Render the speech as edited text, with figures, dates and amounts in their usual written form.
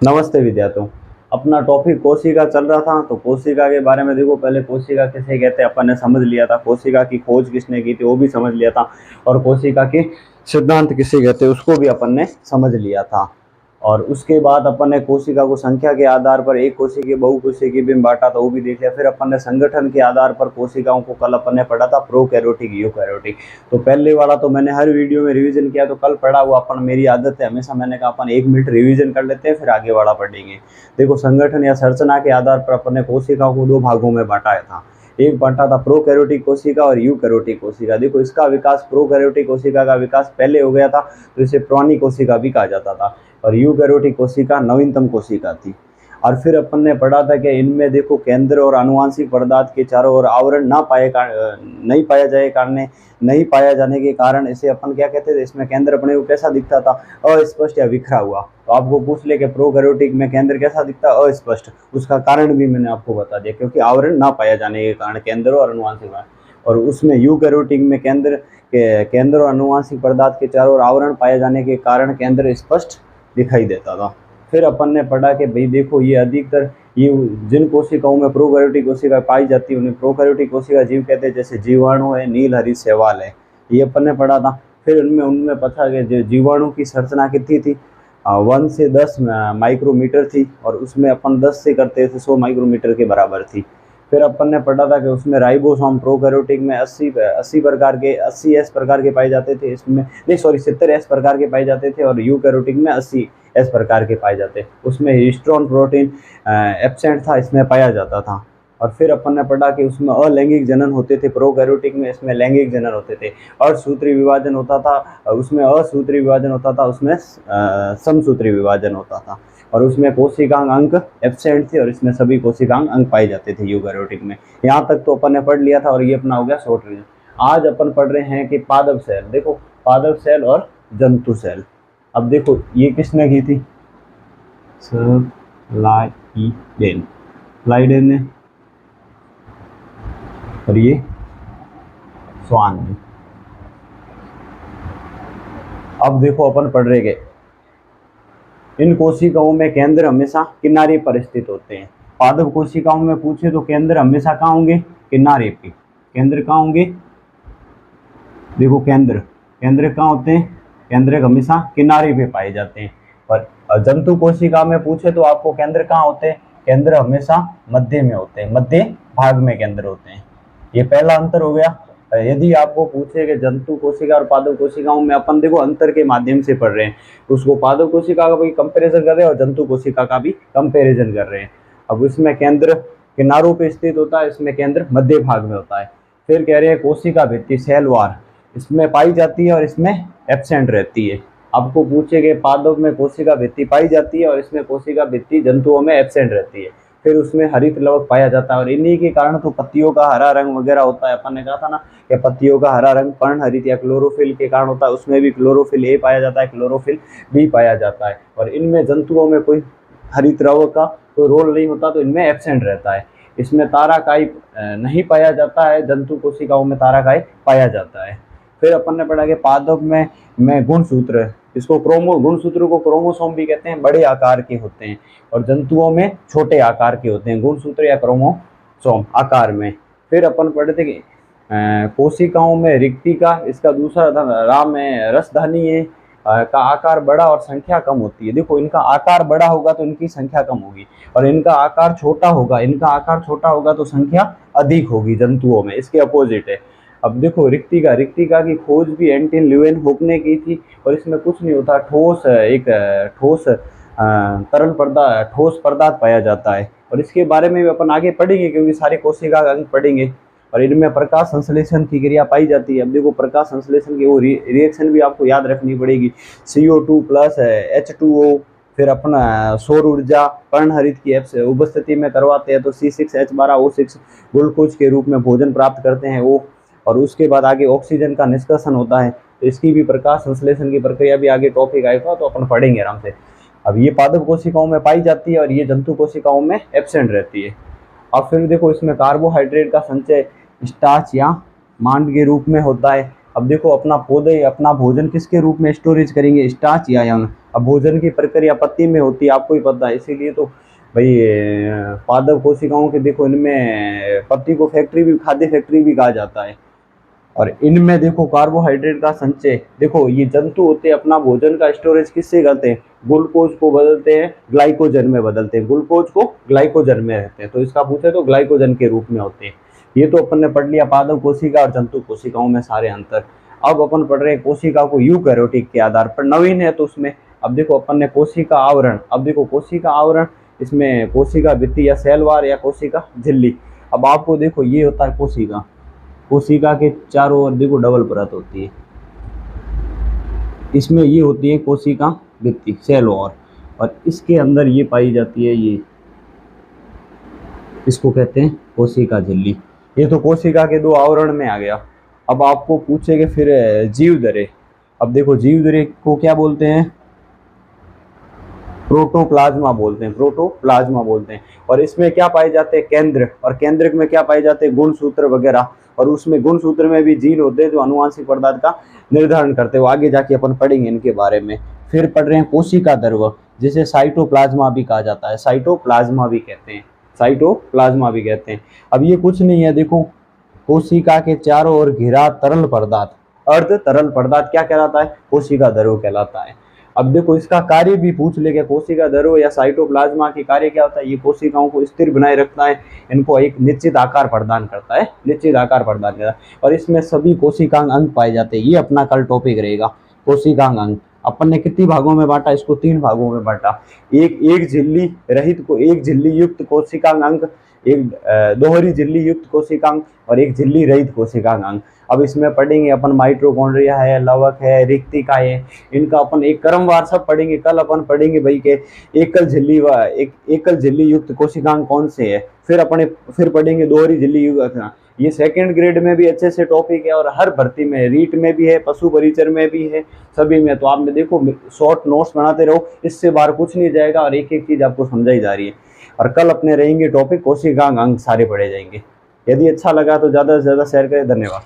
नमस्ते विद्यार्थियों। अपना टॉपिक कोशिका चल रहा था, तो कोशिका के बारे में देखो। पहले कोशिका किसे कहते हैं अपन ने समझ लिया था, कोशिका की खोज किसने की थी वो भी समझ लिया था, और कोशिका के सिद्धांत किसे कहते हैं उसको भी अपन ने समझ लिया था। और उसके बाद अपन ने कोशिका को संख्या के आधार पर एक कोशिकीय बहुकोशिकीय में बांटा था, वो भी देख लिया। फिर अपन ने संगठन के आधार पर कोशिकाओं को कल अपन ने पढ़ा था प्रोकैरियोटिक यूकैरियोटिक। तो पहले वाला तो मैंने हर वीडियो में रिवीजन किया, तो कल पढ़ा हुआ अपन, मेरी आदत है हमेशा, मैंने कहा अपन 1 मिनट रिवीजन कर लेते हैं फिर आगे वाला पढ़ेंगे। देखो, संगठन या संरचना के आधार पर अपन ने कोशिकाओं को 2 भागों में बांटा था। एक बांटा था प्रोकैरियोटिक कोशिका और यूकैरियोटिक कोशिका। देखो, इसका विकास, प्रोकैरियोटिक कोशिका का विकास पहले हो गया था, तो इसे पुरानी कोशिका भी कहा जाता था, और यूकैरियोटिक कोशिका नवीनतम कोशिका थी। और फिर अपन ने पढ़ा था कि इनमें देखो, केंद्र और आनुवंशिक पदार्थ के चारों ओर आवरण नहीं पाया जाने के कारण इसे अपन क्या कहते थे, इसमें केंद्र अपने को कैसा दिखता था, अस्पष्ट या बिखरा हुआ। तो आपको पूछ ले कि प्रोकैरियोटिक में केंद्र कैसा दिखता है, अस्पष्ट। उसका कारण भी मैंने आपको बता दिया, क्योंकि आवरण ना पाया जाने के कारण, केंद्र और आनुवंशिक। और उसमें यूकैरियोटिक में केंद्र और आनुवंशिक पदार्थ के चारों ओर आवरण पाए जाने के कारण केंद्र स्पष्ट दिखाई देता था। फिर अपन ने पढ़ा कि भाई देखो, ये अधिकतर ये जिन कोशिकाओं में प्रोकैरियोटिक कोशिका पाई जाती है उन्हें प्रोकैरियोटिक कोशिका जीव कहते हैं, जैसे जीवाणु है, नीलहरित शैवाल है, ये अपन ने पढ़ा था। फिर उनमें उनमें पता कि जो जीवाणु की संरचना कितनी थी, 1 से 10 माइक्रोमीटर थी, और उसमें अपन 10 से करते थे 100 माइक्रोमीटर के बराबर थी। फिर अपन ने पढ़ा था कि उसमें राइबोसोम प्रोकैरियोटिक में 80 एस प्रकार के पाए जाते थे, इसमें नहीं सॉरी 70 एस प्रकार के पाए जाते थे, और यूकैरियोटिक में 80 एस प्रकार के पाए जाते। उसमें हिस्टोन प्रोटीन एब्सेंट था, इसमें पाया जाता था। और फिर अपन ने पढ़ा कि उसमें अलैंगिक जनन होते थे प्रोकैरियोटिक में, इसमें लैंगिक जनन होते थे। असूत्री विभाजन होता था, उसमें असूत्री विभाजन होता था, उसमें समसूत्री विभाजन होता था। और उसमें कोशिकांग अंक एब्सेंट थे, और इसमें सभी कोशिकांग अंक पाए जाते थे यूकैरियोटिक में। यहाँ तक तो अपन ने पढ़ लिया था, और ये अपना हो गया शॉर्ट रिविजन। आज अपन पढ़ रहे हैं कि पादप सेल। देखो, पादप सेल और जंतु सेल। अब देखो, ये किसने की थी, लाइडेन ने, और ये स्वान ने। अब देखो, अपन पढ़ रहे हैं इन कोशिकाओं में केंद्र हमेशा किनारे पर स्थित होते हैं। पादप कोशिकाओं में पूछे तो केंद्र हमेशा कहाँ होंगे, किनारे पे। केंद्र कहाँ होंगे, देखो केंद्र कहाँ होते हैं, केंद्र हमेशा किनारे पे पाए जाते हैं। पर जंतु कोशिका में पूछे तो आपको केंद्र कहाँ होते हैं, केंद्र हमेशा मध्य में होते हैं, मध्य भाग में केंद्र होते हैं। ये पहला अंतर हो गया। यदि आपको पूछे कि जंतु कोशिका और पादप कोशिकाओं में, अपन देखो अंतर के माध्यम से पढ़ रहे हैं, उसको पादप कोशिका का भी कंपैरिजन कर रहे हैं और जंतु कोशिका का भी कंपैरिजन कर रहे हैं। अब इसमें केंद्र किनारों पे स्थित होता है, इसमें केंद्र मध्य भाग में होता है। फिर कह रहे हैं कोशिका भित्ति सेलवार, इसमें पाई जाती है और इसमें एब्सेंट रहती है। आपको पूछे कि पादप में कोशिका भित्ति पाई जाती है और इसमें कोशिका भित्ति जंतुओं में एब्सेंट रहती है। फिर उसमें हरित लवक पाया जाता है, और इन्हीं के कारण तो पत्तियों का हरा रंग वगैरह होता है। अपन ने कहा था ना कि पत्तियों का हरा रंग पर्णहरित या क्लोरोफिल के कारण होता है, उसमें भी क्लोरोफिल ए पाया जाता है, क्लोरोफिल बी पाया जाता है। और इनमें जंतुओं में कोई हरित लवक का कोई रोल नहीं होता, तो इनमें एब्सेंट रहता है। इसमें ताराकाई नहीं पाया जाता है, जंतु कोशिकाओं में ताराकाई पाया जाता है। फिर अपन ने पढ़ा कि पादप में गुणसूत्र, इसको गुणसूत्र को क्रोमोसोम भी कहते हैं, बड़े आकार के होते हैं, और जंतुओं में छोटे आकार के होते हैं, गुणसूत्र या क्रोमोसोम आकार में। फिर अपन पढ़ते कि कोशिकाओं में रिक्तिका, इसका दूसरा नाम है रसधानी है, का आकार बड़ा और संख्या कम होती है। देखो, इनका आकार बड़ा होगा तो इनकी संख्या कम होगी, और इनका आकार छोटा होगा तो संख्या अधिक होगी जंतुओं में, इसके अपोजिट है। अब देखो, रिक्तिका की खोज भी एंटन ल्यूवेनहोक ने की थी, और इसमें कुछ नहीं होता, ठोस पदार्थ पाया जाता है। और इसके बारे में भी अपन आगे पढ़ेंगे, क्योंकि सारे कोशिका अंग पढ़ेंगे। और इनमें प्रकाश संश्लेषण की क्रिया पाई जाती है। अब देखो, प्रकाश संश्लेषण की वो रिएक्शन भी आपको याद रखनी पड़ेगी। CO2 प्लस H2O, फिर अपना सौर ऊर्जा पर्णहरित की उपस्थिति में करवाते हैं, तो C6H12O6 ग्लूकोज के रूप में भोजन प्राप्त करते हैं वो। और उसके बाद आगे ऑक्सीजन का निष्कर्षण होता है, तो इसकी भी प्रकाश संश्लेषण की प्रक्रिया भी आगे टॉपिक आएगा, तो अपन पढ़ेंगे आराम से। अब ये पादप कोशिकाओं में पाई जाती है, और ये जंतु कोशिकाओं में एब्सेंट रहती है। अब फिर देखो, इसमें कार्बोहाइड्रेट का संचय स्टार्च या मांड के रूप में होता है। अब देखो, अपना भोजन किसके रूप में स्टोरेज करेंगे, स्टार्च या यंग। अब भोजन की प्रक्रिया पत्ती में होती है, आपको ही पता है, इसीलिए तो भाई पादप कोशिकाओं के देखो इनमें पत्ती को फैक्ट्री भी, खाद्य फैक्ट्री भी कहा जाता है। और इनमें देखो कार्बोहाइड्रेट का संचय, देखो ये जंतु होते हैं अपना भोजन का स्टोरेज किससे करते हैं, ग्लूकोज को बदलते हैं ग्लाइकोजन में बदलते हैं, ग्लूकोज को ग्लाइकोजन में रहते हैं, तो इसका पूछे तो ग्लाइकोजन के रूप में होते हैं। ये तो अपन ने पढ़ लिया पादप कोशिका और जंतु कोशिकाओं में सारे अंतर। अब अपन पढ़ रहे हैं कोशिका को यूकैरियोटिक के आधार पर, नवीन है तो उसमें अब देखो अपन ने कोशिका आवरण, अब देखो कोशिका आवरण, इसमें कोशिका भित्ति या सेलवार या कोशिका झिल्ली। अब आपको देखो ये होता है कोशिका, कोशिका के चारों ओर देखो डबल परत होती है, इसमें ये होती है कोशिका भित्ति सेल वॉल, और इसके अंदर ये पाई जाती है ये, इसको कहते हैं कोशिका झिल्ली। ये तो कोशिका के दो आवरण में आ गया। अब आपको पूछेंगे फिर जीवधरे, अब देखो जीवधरे को क्या बोलते हैं, प्रोटोप्लाज्मा बोलते हैं, प्रोटोप्लाज्मा बोलते हैं। और इसमें क्या पाए जाते हैं, केंद्र, और केंद्रक में क्या पाए जाते हैं, गुणसूत्र वगैरह, और उसमें गुणसूत्र में भी जीन होते हैं जो अनुवांशिक पदार्थ का निर्धारण करते हैं, वो आगे जाके अपन पढ़ेंगे इनके बारे में। फिर पढ़ रहे हैं कोशिका द्रव्य, जिसे साइटोप्लाज्मा भी कहा जाता है, साइटोप्लाज्मा भी कहते हैं, साइटोप्लाज्मा भी कहते हैं। अब ये कुछ नहीं है, देखो कोशिका के चारों ओर घिरा तरल पदार्थ, अर्ध तरल पदार्थ क्या कहलाता है, कोशिका द्रव्य कहलाता है। अब देखो इसका कार्य भी पूछ लेगा, कोशिका द्रव्य या साइटोप्लाज्मा की कार्य क्या होता है, ये कोशिकाओं को स्थिर बनाए रखता है, इनको एक निश्चित आकार प्रदान करता है, निश्चित आकार प्रदान करता है, और इसमें सभी कोशिकांग अंग पाए जाते हैं। ये अपना कल टॉपिक रहेगा, कोशिकांग अंग। अपन ने कितनी भागों में बांटा, इसको 3 भागों में बांटा, एक झिल्ली रहित को, एक झिल्ली युक्त कोशिकांग अंग, एक दोहरी झिल्ली युक्त कोशिकांग, और एक झिल्ली रहित कोशिकांग अंग। अब इसमें पढ़ेंगे अपन माइटोकॉन्ड्रिया है, लवक है, रिक्तिका है, इनका अपन एक क्रमवार सब पढ़ेंगे। कल अपन पढ़ेंगे भाई के एकल झिल्ली व एकल झिल्ली युक्त कोशिकांग कौन से है, फिर पढ़ेंगे दोहरी झिल्ली युक्त। ये सेकंड ग्रेड में भी अच्छे से टॉपिक है, और हर भर्ती में, रीट में भी है, पशु परिचर में भी है, सभी में। तो आप में देखो शॉर्ट नोट्स बनाते रहो, इससे बाहर कुछ नहीं जाएगा, और एक एक चीज आपको समझाई जा रही है। और कल अपने रहेंगे टॉपिक कोशिकांग अंग, सारे पढ़े जाएंगे। यदि अच्छा लगा तो ज़्यादा से ज़्यादा शेयर करें। धन्यवाद।